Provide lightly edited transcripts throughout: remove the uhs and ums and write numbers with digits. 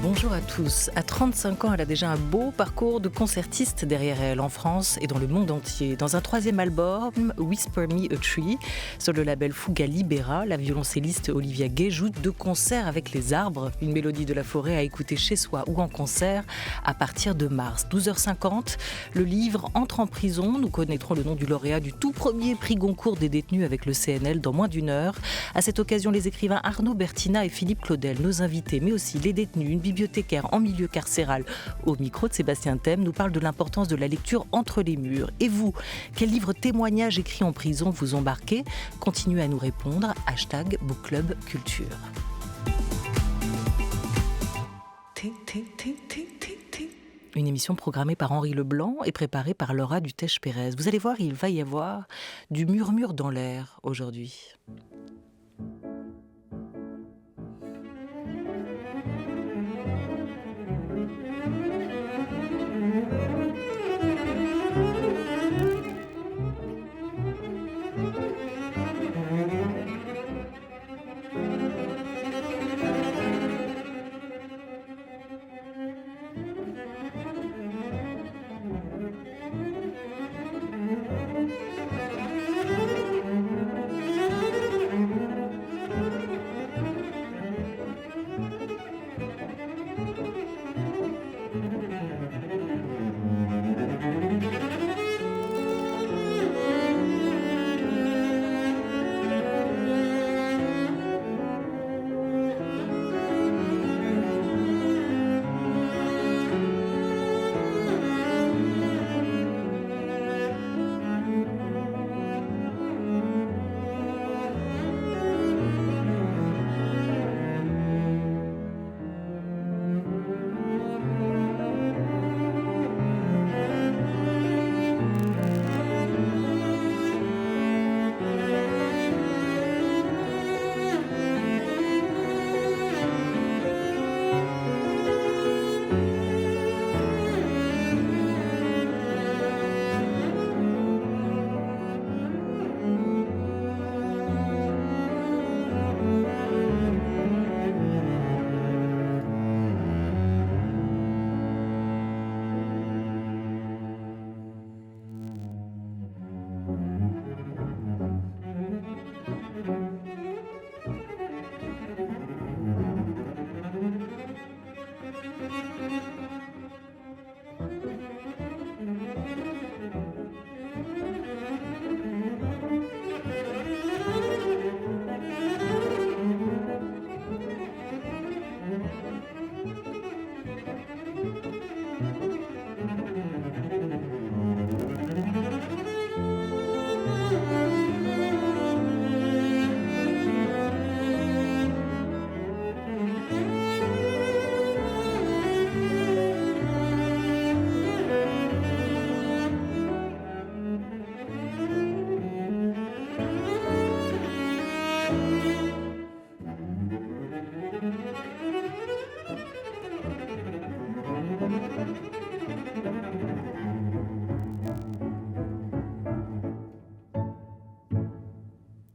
Bonjour à tous. À 35 ans, elle a déjà un beau parcours de concertiste derrière elle en France et dans le monde entier. Dans un troisième album, Whisper Me a Tree, sur le label Fuga Libera, la violoncelliste Olivia Gay joue de concert avec les arbres, une mélodie de la forêt à écouter chez soi ou en concert à partir de mars. 12h50, le livre entre en prison. Nous connaîtrons le nom du lauréat du tout premier prix Goncourt des détenus avec le CNL dans moins d'une heure. À cette occasion, les écrivains Arnaud Bertina et Philippe Claudel, nos invités, mais aussi les détenus, une bibliothécaire en milieu carcéral au micro de Sébastien Thème, nous parle de l'importance de la lecture entre les murs. Et vous, quel livre témoignage écrit en prison vous embarquez ? Continuez à nous répondre. #BookClubCulture. Une émission programmée par Henri Leblanc et préparée par Laura Dutèche-Pérez. Vous allez voir, il va y avoir du murmure dans l'air aujourd'hui.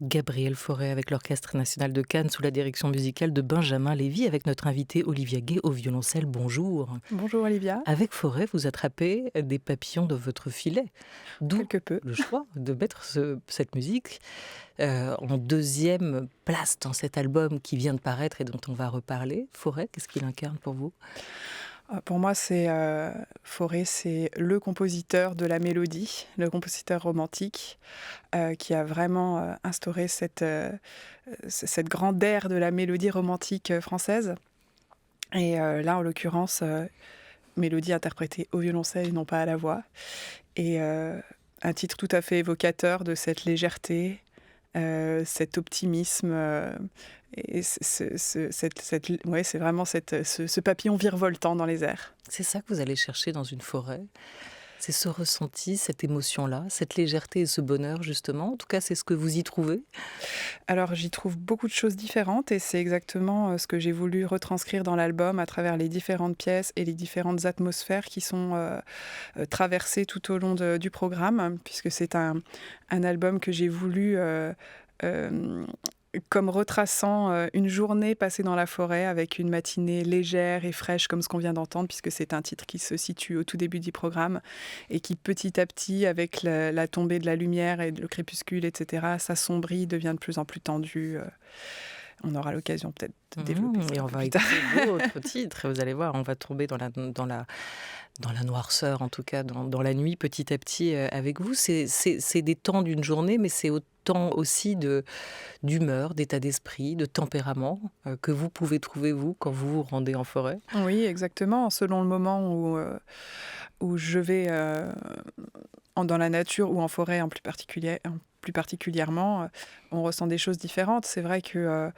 Gabriel Fauré avec l'Orchestre National de Cannes sous la direction musicale de Benjamin Lévy avec notre invitée Olivia Gay au violoncelle. Bonjour. Bonjour Olivia. Avec Fauré, vous attrapez des papillons dans votre filet. D'où Quelque peu. le choix de mettre cette musique en deuxième place dans cet album qui vient de paraître et dont on va reparler. Fauré, qu'est-ce qu'il incarne pour vous ? Pour moi, Fauré, c'est le compositeur de la mélodie, le compositeur romantique, qui a vraiment instauré cette grande ère de la mélodie romantique française. Et là, en l'occurrence, mélodie interprétée au violoncelle et non pas à la voix. Et un titre tout à fait évocateur de cette légèreté, cet optimisme. Et c'est vraiment ce papillon virevoltant dans les airs. C'est ça que vous allez chercher dans une forêt ? C'est ce ressenti, cette émotion-là, cette légèreté et ce bonheur, justement. En tout cas, c'est ce que vous y trouvez. Alors, j'y trouve beaucoup de choses différentes et c'est exactement ce que j'ai voulu retranscrire dans l'album à travers les différentes pièces et les différentes atmosphères qui sont traversées tout au long du programme, puisque c'est un album que j'ai voulu comme retraçant une journée passée dans la forêt avec une matinée légère et fraîche comme ce qu'on vient d'entendre, puisque c'est un titre qui se situe au tout début du programme et qui petit à petit, avec la tombée de la lumière et le crépuscule, etc., s'assombrit, devient de plus en plus tendu. On aura l'occasion peut-être de développer ça Et on un peu va plus tard. écouter d'autres titres, vous allez voir, on va tomber dans la noirceur, en tout cas dans la nuit petit à petit avec vous. C'est des temps d'une journée, mais c'est autant aussi d'humeur, d'état d'esprit, de tempérament que vous pouvez trouver, vous, quand vous vous rendez en forêt. Oui, exactement. Selon le moment où je vais dans la nature ou en forêt plus particulièrement, on ressent des choses différentes. C'est vrai que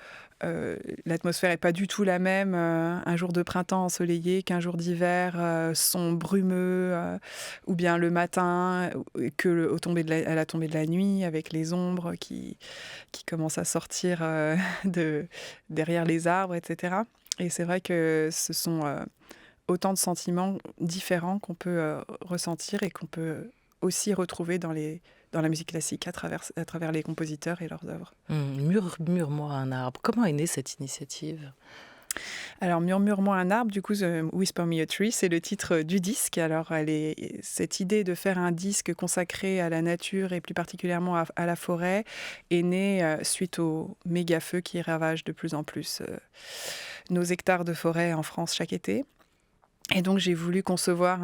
l'atmosphère n'est pas du tout la même un jour de printemps ensoleillé qu'un jour d'hiver sombre, brumeux, ou bien le matin à la tombée de la nuit avec les ombres qui commencent à sortir derrière les arbres, etc. Et c'est vrai que ce sont autant de sentiments différents qu'on peut ressentir et qu'on peut aussi retrouver dans la musique classique à travers les compositeurs et leurs œuvres. Murmure-moi un arbre. Comment est née cette initiative ? Alors, Murmure-moi un arbre, du coup, Whisper Me a Tree, c'est le titre du disque. Alors, cette idée de faire un disque consacré à la nature et plus particulièrement à la forêt est née suite aux méga-feux qui ravagent de plus en plus nos hectares de forêt en France chaque été. Et donc, j'ai voulu concevoir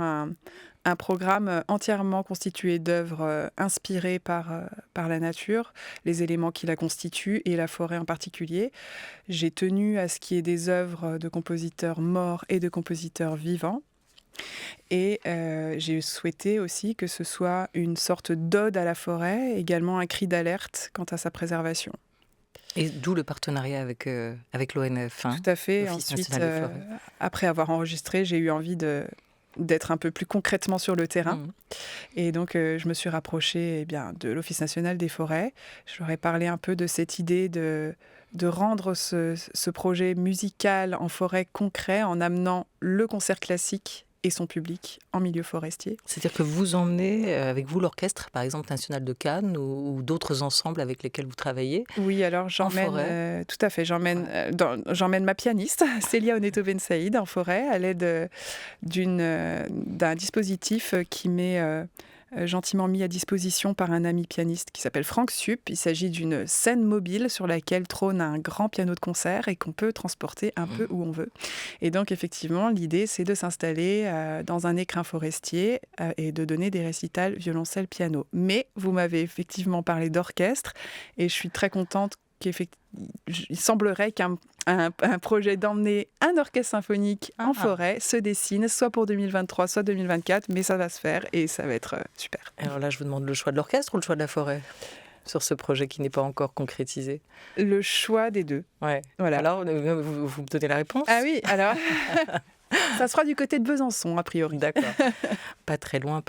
un programme entièrement constitué d'œuvres inspirées par la nature, les éléments qui la constituent et la forêt en particulier. J'ai tenu à ce qu'il y ait des œuvres de compositeurs morts et de compositeurs vivants. Et j'ai souhaité aussi que ce soit une sorte d'ode à la forêt, également un cri d'alerte quant à sa préservation. Et d'où le partenariat avec l'ONF. Tout à fait. l'Office Ensuite, national des forêts. après avoir enregistré, j'ai eu envie d'être un peu plus concrètement sur le terrain. Et donc, je me suis rapprochée de l'Office national des forêts. Je leur ai parlé un peu de cette idée de rendre ce projet musical en forêt concret en amenant le concert classique et son public en milieu forestier. C'est-à-dire que vous emmenez avec vous l'orchestre, par exemple national de Cannes ou d'autres ensembles avec lesquels vous travaillez. Oui, alors j'emmène, tout à fait, j'emmène ma pianiste, Célia Oneto Ben Saïd, en forêt, à l'aide d'un dispositif qui m'est gentiment mis à disposition par un ami pianiste qui s'appelle Franck Sup. Il s'agit d'une scène mobile sur laquelle trône un grand piano de concert et qu'on peut transporter un peu où on veut. Et donc, effectivement, l'idée, c'est de s'installer dans un écrin forestier et de donner des récitals violoncelle-piano. Mais vous m'avez effectivement parlé d'orchestre et je suis très contente il semblerait qu'un projet d'emmener un orchestre symphonique en forêt se dessine, soit pour 2023, soit 2024, mais ça va se faire et ça va être super. Alors là, je vous demande le choix de l'orchestre ou le choix de la forêt sur ce projet qui n'est pas encore concrétisé? Le choix des deux. Ouais. Voilà. Alors, vous me donnez la réponse? Ah oui, alors... ça sera du côté de Besançon, a priori. D'accord. Pas très loin.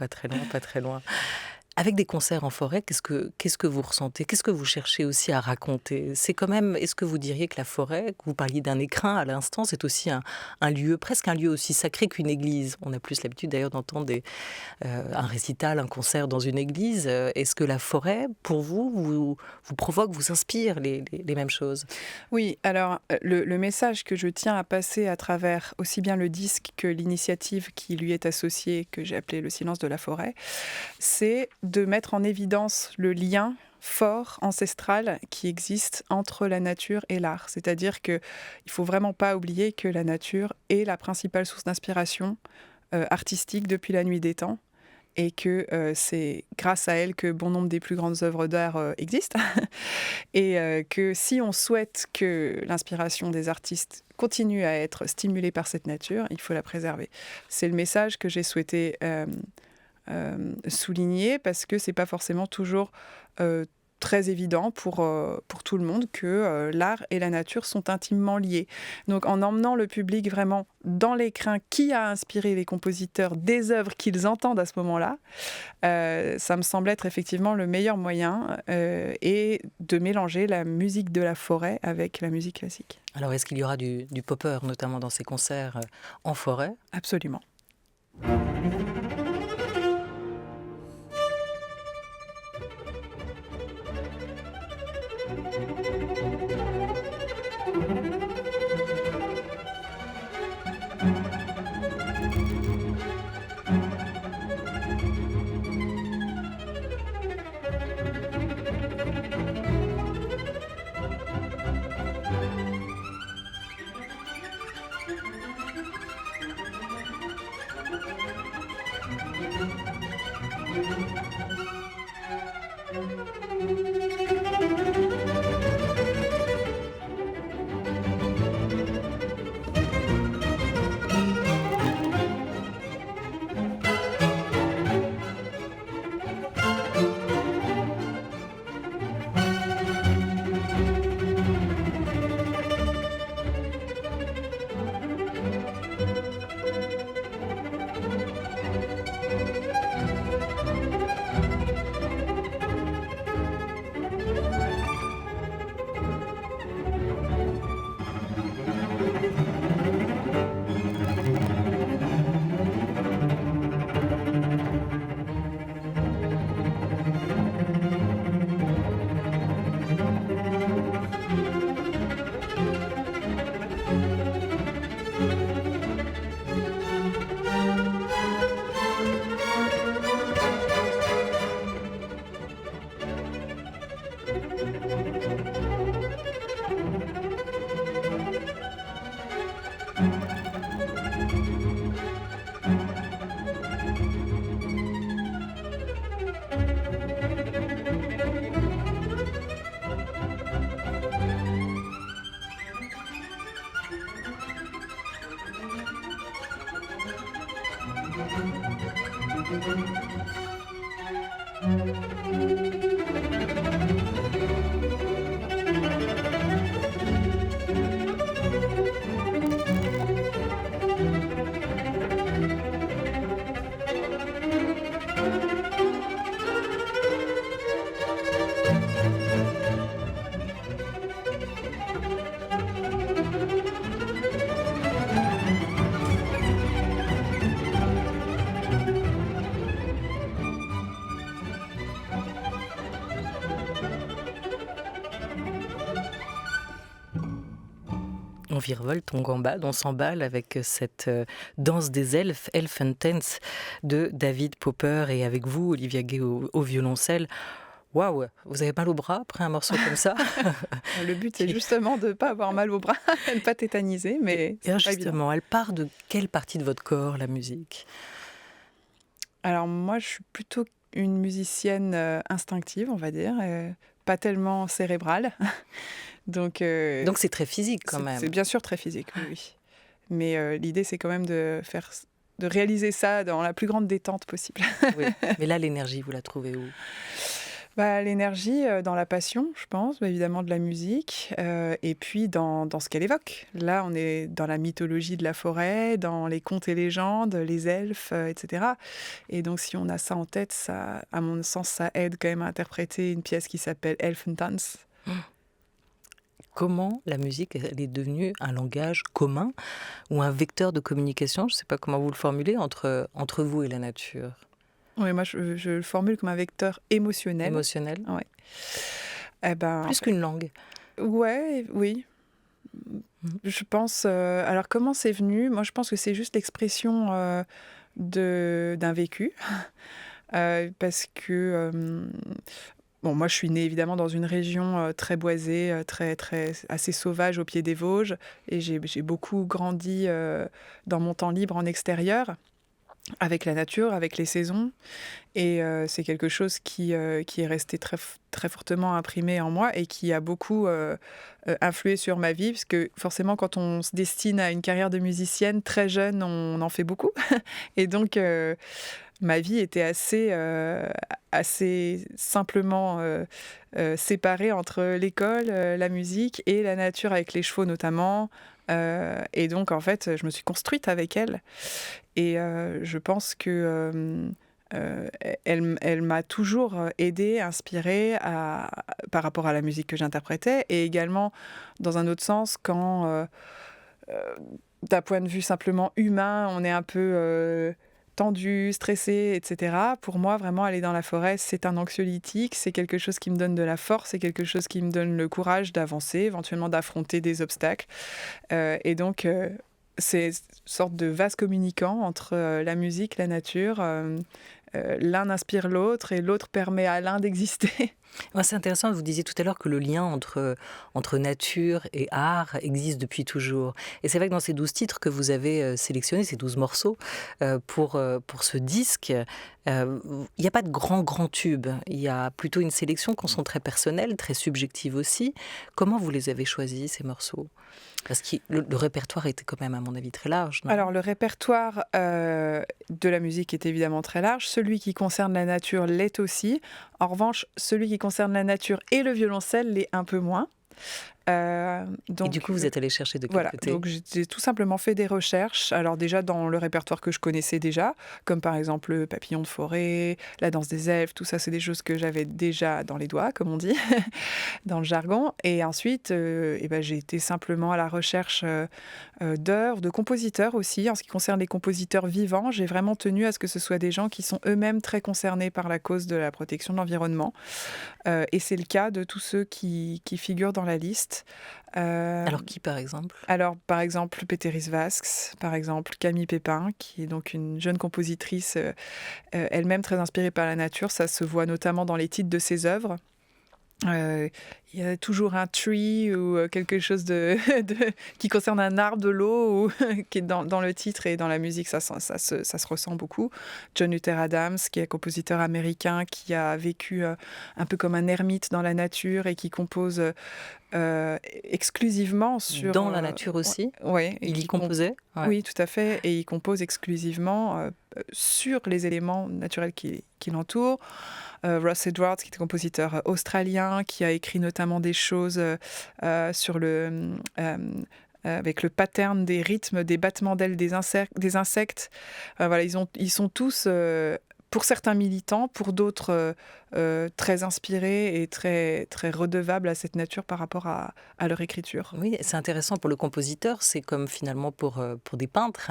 Avec des concerts en forêt, qu'est-ce que vous ressentez? Qu'est-ce que vous cherchez aussi à raconter? C'est quand même, est-ce que vous diriez que la forêt, que vous parliez d'un écrin à l'instant, c'est aussi un lieu, presque un lieu aussi sacré qu'une église? On a plus l'habitude d'ailleurs d'entendre un récital, un concert dans une église. Est-ce que la forêt, pour vous provoque, vous inspire les mêmes choses? Oui, alors le message que je tiens à passer à travers aussi bien le disque que l'initiative qui lui est associée, que j'ai appelée Le silence de la forêt, c'est de mettre en évidence le lien fort, ancestral, qui existe entre la nature et l'art. C'est-à-dire qu'il ne faut vraiment pas oublier que la nature est la principale source d'inspiration artistique depuis la nuit des temps et que c'est grâce à elle que bon nombre des plus grandes œuvres d'art existent et que si on souhaite que l'inspiration des artistes continue à être stimulée par cette nature, il faut la préserver. C'est le message que j'ai souhaité souligner parce que c'est pas forcément toujours très évident pour tout le monde que l'art et la nature sont intimement liés. Donc en emmenant le public vraiment dans l'écrin qui a inspiré les compositeurs des œuvres qu'ils entendent à ce moment-là, ça me semble être effectivement le meilleur moyen et de mélanger la musique de la forêt avec la musique classique. Alors est-ce qu'il y aura du popper notamment dans ces concerts en forêt? Absolument. On virevolte, on gambade, on s'emballe avec cette danse des elfes, Elfen Dance, de David Popper, et avec vous, Olivia Gay au violoncelle. Waouh, vous avez mal au bras après un morceau comme ça? Le but, c'est justement de ne pas avoir mal au bras, de ne pas tétaniser, mais et justement, elle part de quelle partie de votre corps, la musique? Alors moi, je suis plutôt une musicienne instinctive, on va dire, pas tellement cérébrale. Donc c'est très physique quand même. C'est bien sûr très physique, oui. Mais l'idée, c'est quand même de réaliser ça dans la plus grande détente possible. Oui. Mais là, l'énergie, vous la trouvez où? L'énergie dans la passion, je pense, évidemment de la musique, et puis dans ce qu'elle évoque. Là, on est dans la mythologie de la forêt, dans les contes et légendes, les elfes, etc. Et donc, si on a ça en tête, ça, à mon sens, ça aide quand même à interpréter une pièce qui s'appelle Elfentanz. Comment la musique elle est devenue un langage commun ou un vecteur de communication, je ne sais pas comment vous le formulez, entre vous et la nature? Oui, moi, je le formule comme un vecteur émotionnel. Émotionnel? Ouais. Eh ben, plus qu'une langue? Ouais, oui. Je pense... alors, comment c'est venu? Moi, je pense que c'est juste l'expression d'un vécu. Parce que... Bon, moi, je suis née évidemment dans une région très boisée, assez sauvage au pied des Vosges. Et j'ai beaucoup grandi dans mon temps libre en extérieur, avec la nature, avec les saisons. Et c'est quelque chose qui est resté très, très fortement imprimé en moi et qui a beaucoup influé sur ma vie. Parce que forcément, quand on se destine à une carrière de musicienne, très jeune, on en fait beaucoup. Et donc... ma vie était assez simplement séparée entre l'école, la musique et la nature avec les chevaux notamment. Et donc, en fait, je me suis construite avec elle. Et je pense que elle m'a toujours aidée, inspirée par rapport à la musique que j'interprétais. Et également, dans un autre sens, quand, d'un point de vue simplement humain, on est un peu... tendu, stressé, etc. Pour moi, vraiment, aller dans la forêt, c'est un anxiolytique, c'est quelque chose qui me donne de la force, c'est quelque chose qui me donne le courage d'avancer, éventuellement d'affronter des obstacles. Et donc, c'est une sorte de vase communicant entre la musique, la nature. L'un inspire l'autre et l'autre permet à l'un d'exister. Ouais, c'est intéressant, vous disiez tout à l'heure que le lien entre nature et art existe depuis toujours. Et c'est vrai que dans ces 12 titres que vous avez sélectionnés, ces 12 morceaux, pour ce disque, il n'y a pas de grands tubes. Il y a plutôt une sélection qui sont très personnelles, très subjectives aussi. Comment vous les avez choisis, ces morceaux? Parce que le répertoire était quand même, à mon avis, très large, non? Alors, le répertoire de la musique est évidemment très large. Celui qui concerne la nature l'est aussi. En revanche, celui qui concerne la nature et le violoncelle l'est un peu moins. Et du coup, vous êtes allé chercher de quel Voilà, côté? donc j'ai tout simplement fait des recherches. Alors déjà dans le répertoire que je connaissais déjà, comme par exemple le papillon de forêt, la danse des elfes, tout ça, c'est des choses que j'avais déjà dans les doigts, comme on dit, dans le jargon. Et ensuite, j'ai été simplement à la recherche d'œuvres, de compositeurs aussi. En ce qui concerne les compositeurs vivants, j'ai vraiment tenu à ce que ce soit des gens qui sont eux-mêmes très concernés par la cause de la protection de l'environnement. Et c'est le cas de tous ceux qui figurent dans la liste. Alors qui, par exemple? Alors, par exemple, Péteris Vasks, par exemple, Camille Pépin, qui est donc une jeune compositrice, elle-même très inspirée par la nature. Ça se voit notamment dans les titres de ses œuvres. Il y a toujours un tree ou quelque chose qui concerne un arbre, de l'eau, ou qui est dans le titre et dans la musique, ça se ressent beaucoup. John Luther Adams, qui est un compositeur américain qui a vécu un peu comme un ermite dans la nature et qui compose exclusivement sur... Dans la nature aussi? Ouais, Il y composait? Ouais. Oui, tout à fait. Et il compose exclusivement sur les éléments naturels qui l'entourent. Ross Edwards, qui est un compositeur australien, qui a écrit notamment des choses sur avec le pattern des rythmes, des battements d'ailes des insectes. Voilà, ils sont tous, pour certains militants, pour d'autres très inspirés et très, très redevables à cette nature par rapport à leur écriture. Oui, c'est intéressant pour le compositeur, c'est comme finalement pour des peintres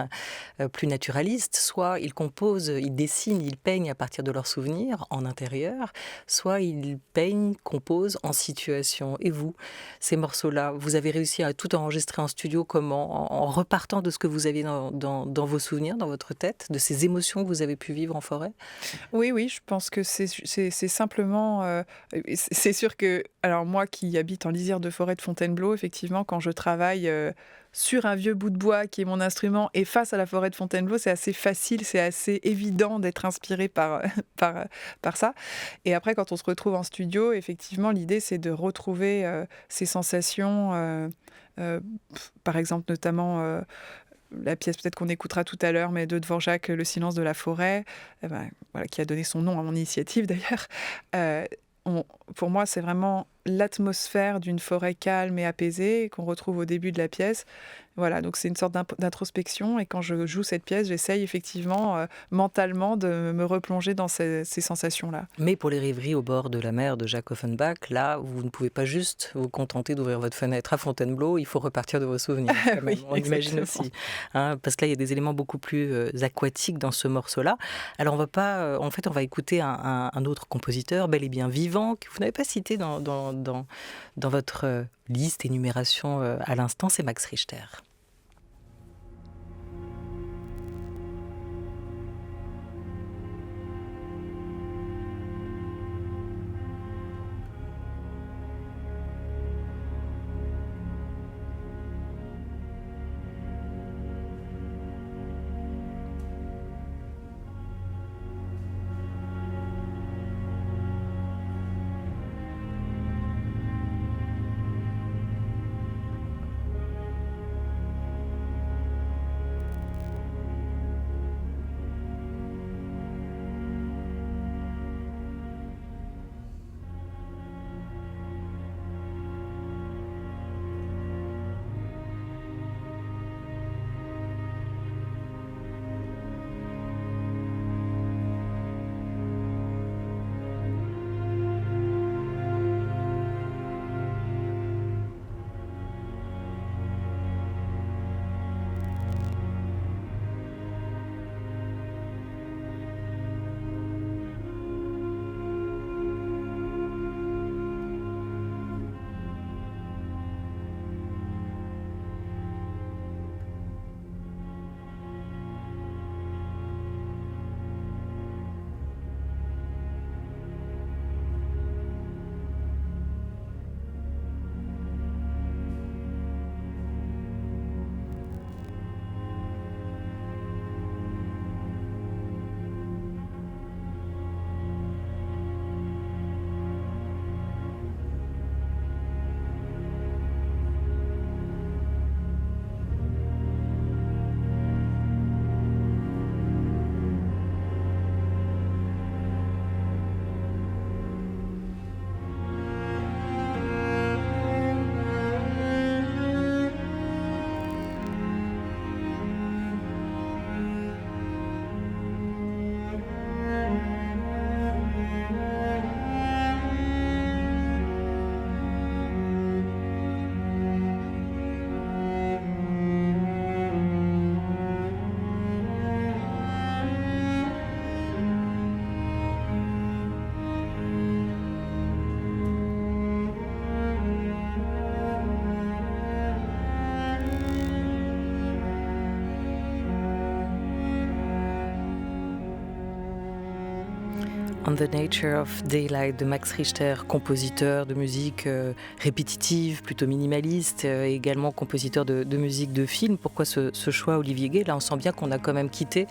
plus naturalistes, soit ils composent, ils dessinent, ils peignent à partir de leurs souvenirs en intérieur, soit ils peignent, composent en situation. Et vous, ces morceaux-là, vous avez réussi à tout enregistrer en studio comment? En repartant de ce que vous aviez dans vos souvenirs, dans votre tête, de ces émotions que vous avez pu vivre en forêt? Oui, je pense que c'est simplement... c'est sûr que, alors moi qui habite en lisière de forêt de Fontainebleau, effectivement, quand je travaille sur un vieux bout de bois qui est mon instrument et face à la forêt de Fontainebleau, c'est assez facile, c'est assez évident d'être inspiré par ça. Et après, quand on se retrouve en studio, effectivement, l'idée, c'est de retrouver ces sensations, par exemple, notamment... la pièce peut-être qu'on écoutera tout à l'heure, mais de Dvorak, Le silence de la forêt, voilà, qui a donné son nom à mon initiative d'ailleurs. Pour moi, c'est vraiment l'atmosphère d'une forêt calme et apaisée qu'on retrouve au début de la pièce. Voilà, donc c'est une sorte d'introspection. Et quand je joue cette pièce, j'essaye effectivement mentalement de me replonger dans ces sensations-là. Mais pour les rêveries au bord de la mer de Jacques Offenbach, là, vous ne pouvez pas juste vous contenter d'ouvrir votre fenêtre à Fontainebleau, il faut repartir de vos souvenirs. Quand même. Oui, On imagine aussi. Hein, parce que là, il y a des éléments beaucoup plus aquatiques dans ce morceau-là. Alors, on va pas, en fait, on va écouter un autre compositeur, bel et bien vivant, que vous n'avez pas cité dans votre liste, énumération à l'instant, c'est Max Richter. On the Nature of Daylight de Max Richter, compositeur de musique répétitive, plutôt minimaliste, également compositeur de musique de film. Pourquoi ce choix, Olivier Gay? Là, on sent bien qu'on a quand même quitté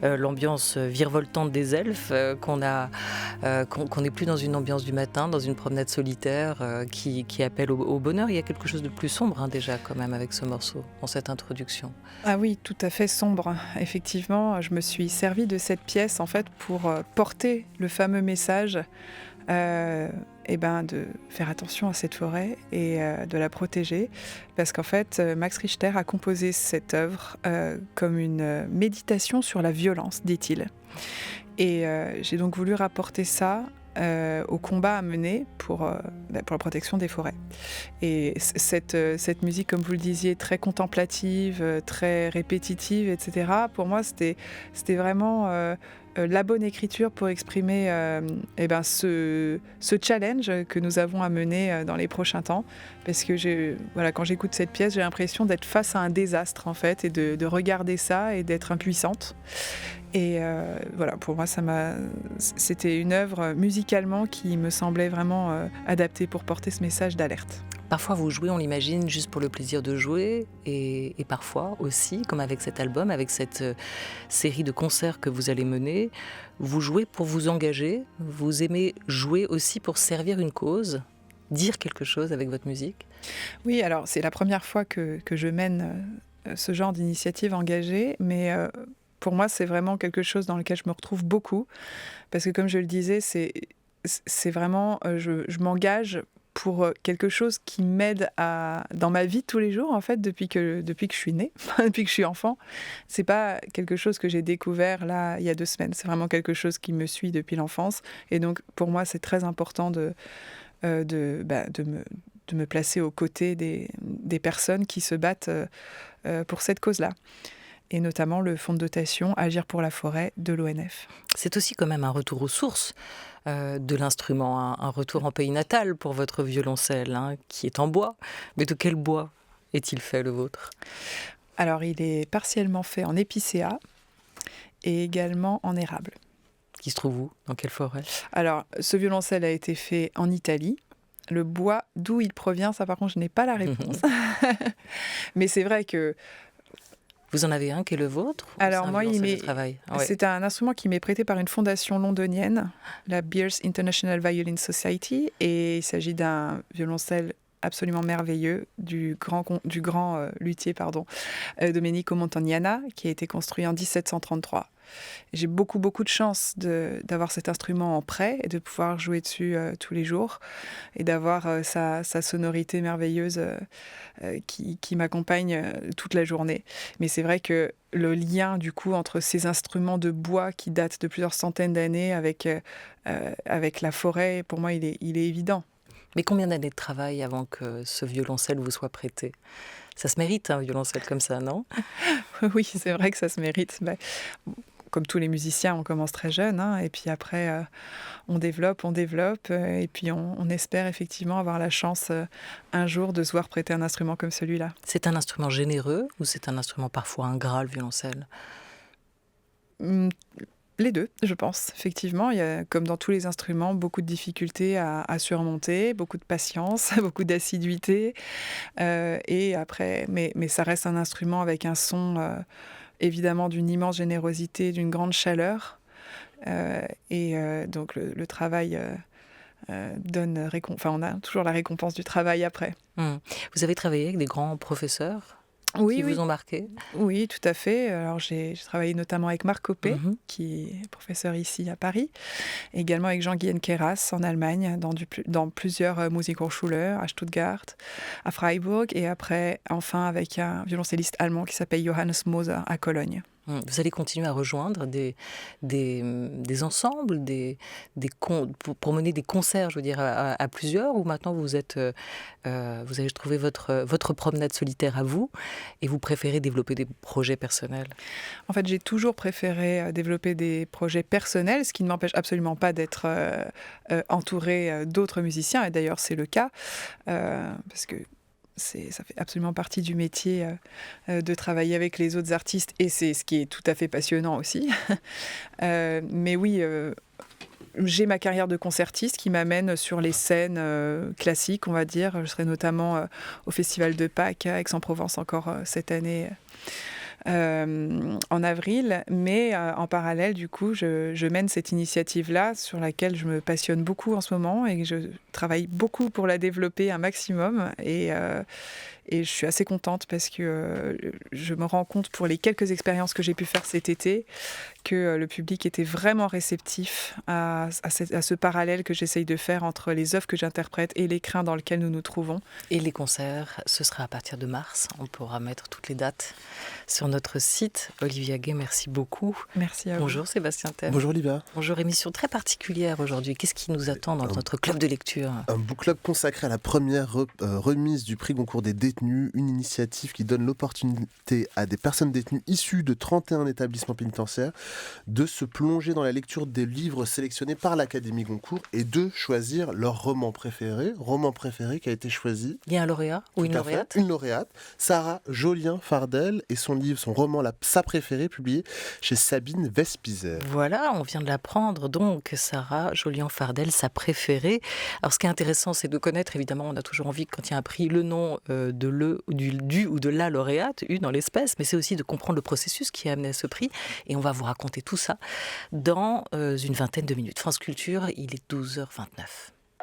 l'ambiance virevoltante des elfes, qu'on n'est plus dans une ambiance du matin, dans une promenade solitaire qui appelle au bonheur. Il y a quelque chose de plus sombre déjà quand même avec ce morceau, dans cette introduction. Ah oui, tout à fait sombre. Effectivement, je me suis servi de cette pièce en fait pour porter le fameux message de faire attention à cette forêt et de la protéger. Parce qu'en fait, Max Richter a composé cette œuvre comme une méditation sur la violence, dit-il. Et j'ai donc voulu rapporter ça au combat à mener pour la protection des forêts. Et cette musique, comme vous le disiez, très contemplative, très répétitive, etc., pour moi, c'était vraiment la bonne écriture pour exprimer ce challenge que nous avons à mener dans les prochains temps. Parce que quand j'écoute cette pièce, j'ai l'impression d'être face à un désastre, en fait, et de regarder ça et d'être impuissante. Et pour moi, c'était une œuvre musicalement qui me semblait vraiment adaptée pour porter ce message d'alerte. Parfois vous jouez, on l'imagine, juste pour le plaisir de jouer, et parfois aussi, comme avec cet album, avec cette série de concerts que vous allez mener, vous jouez pour vous engager, vous aimez jouer aussi pour servir une cause, dire quelque chose avec votre musique. Oui, alors c'est la première fois que je mène ce genre d'initiative engagée, mais pour moi c'est vraiment quelque chose dans lequel je me retrouve beaucoup, parce que comme je le disais, c'est vraiment, je m'engage pour quelque chose qui m'aide dans ma vie de tous les jours, en fait, depuis que je suis née, depuis que je suis enfant. C'est pas quelque chose que j'ai découvert là, il y a 2 semaines. C'est vraiment quelque chose qui me suit depuis l'enfance. Et donc, pour moi, c'est très important de me placer aux côtés des personnes qui se battent pour cette cause-là. Et notamment le fonds de dotation Agir pour la forêt de l'ONF. C'est aussi quand même un retour aux sources de l'instrument, un retour en pays natal pour votre violoncelle, qui est en bois. Mais de quel bois est-il fait, le vôtre? Alors, il est partiellement fait en épicéa et également en érable. Qui se trouve où? Dans quelle forêt? Alors, ce violoncelle a été fait en Italie. Le bois, d'où il provient, ça par contre, je n'ai pas la réponse. Mais c'est vrai que... Vous en avez un qui est le vôtre? Alors moi, c'est un instrument qui m'est prêté par une fondation londonienne, la Beers International Violin Society, et il s'agit d'un violoncelle absolument merveilleux du grand luthier Domenico Montagnana, qui a été construit en 1733. J'ai beaucoup de chance d'avoir cet instrument en prêt et de pouvoir jouer dessus tous les jours et d'avoir sa sonorité merveilleuse qui m'accompagne toute la journée. Mais c'est vrai que le lien du coup entre ces instruments de bois qui datent de plusieurs centaines d'années avec la forêt, pour moi, il est évident. Mais combien d'années de travail avant que ce violoncelle vous soit prêté? Ça se mérite, un violoncelle comme ça, non? Oui, c'est vrai que ça se mérite. Comme tous les musiciens, on commence très jeune, et puis après, on développe, et puis on espère effectivement avoir la chance un jour de se voir prêter un instrument comme celui-là. C'est un instrument généreux ou c'est un instrument parfois ingrat, le violoncelle? Les deux, je pense. Effectivement, il y a, comme dans tous les instruments, beaucoup de difficultés à surmonter, beaucoup de patience, beaucoup d'assiduité. Et après, mais ça reste un instrument avec un son... évidemment d'une immense générosité, d'une grande chaleur. Donc le travail donne... on a toujours la récompense du travail après. Vous avez travaillé avec des grands professeurs qui vous ont marqué? Oui, tout à fait. Alors j'ai travaillé notamment avec Marc Hoppe, qui est professeur ici à Paris, et également avec Jean-Guyen Keras en Allemagne, dans plusieurs Musikhochschule, à Stuttgart, à Freiburg, et après, enfin, avec un violoncelliste allemand qui s'appelle Johannes Moser à Cologne. Vous allez continuer à rejoindre des ensembles, pour mener des concerts, je veux dire, à plusieurs, ou maintenant vous avez trouvé votre promenade solitaire à vous et vous préférez développer des projets personnels? En fait, j'ai toujours préféré développer des projets personnels, ce qui ne m'empêche absolument pas d'être entourée d'autres musiciens, et d'ailleurs c'est le cas, parce que ça fait absolument partie du métier de travailler avec les autres artistes, et c'est ce qui est tout à fait passionnant aussi. Mais oui, j'ai ma carrière de concertiste qui m'amène sur les scènes classiques, on va dire. Je serai notamment au Festival de Pâques à Aix-en-Provence encore cette année. En avril, mais en parallèle, du coup, je mène cette initiative-là sur laquelle je me passionne beaucoup en ce moment et que je travaille beaucoup pour la développer un maximum. Et je suis assez contente parce que je me rends compte pour les quelques expériences que j'ai pu faire cet été que le public était vraiment réceptif à ce parallèle que j'essaye de faire entre les œuvres que j'interprète et l'écrin dans lequel nous nous trouvons. Et les concerts, ce sera à partir de mars. On pourra mettre toutes les dates sur notre site. Olivia Gay, merci beaucoup. Merci à vous. Bonjour Sébastien Thème. Bonjour Olivia. Bonjour, émission très particulière aujourd'hui. Qu'est-ce qui nous attend dans notre club de lecture ? Un book club consacré à la première remise du prix Goncourt des détenus, une initiative qui donne l'opportunité à des personnes détenues issues de 31 établissements pénitentiaires de se plonger dans la lecture des livres sélectionnés par l'Académie Goncourt et de choisir leur roman préféré qui a été choisi. Il y a un lauréat ou une lauréate ? Une lauréate, Sarah Jolien-Fardel, et son roman Sa préférée, publié chez Sabine Vespizer. Voilà, on vient de l'apprendre, donc Sarah Jolien-Fardel, Sa préférée. Alors ce qui est intéressant, c'est de connaître, évidemment, on a toujours envie, quand il y a un prix, le nom du ou de la lauréate, dans l'espèce, mais c'est aussi de comprendre le processus qui a amené à ce prix. Et on va vous raconter tout ça dans une vingtaine de minutes. France Culture, il est 12h29.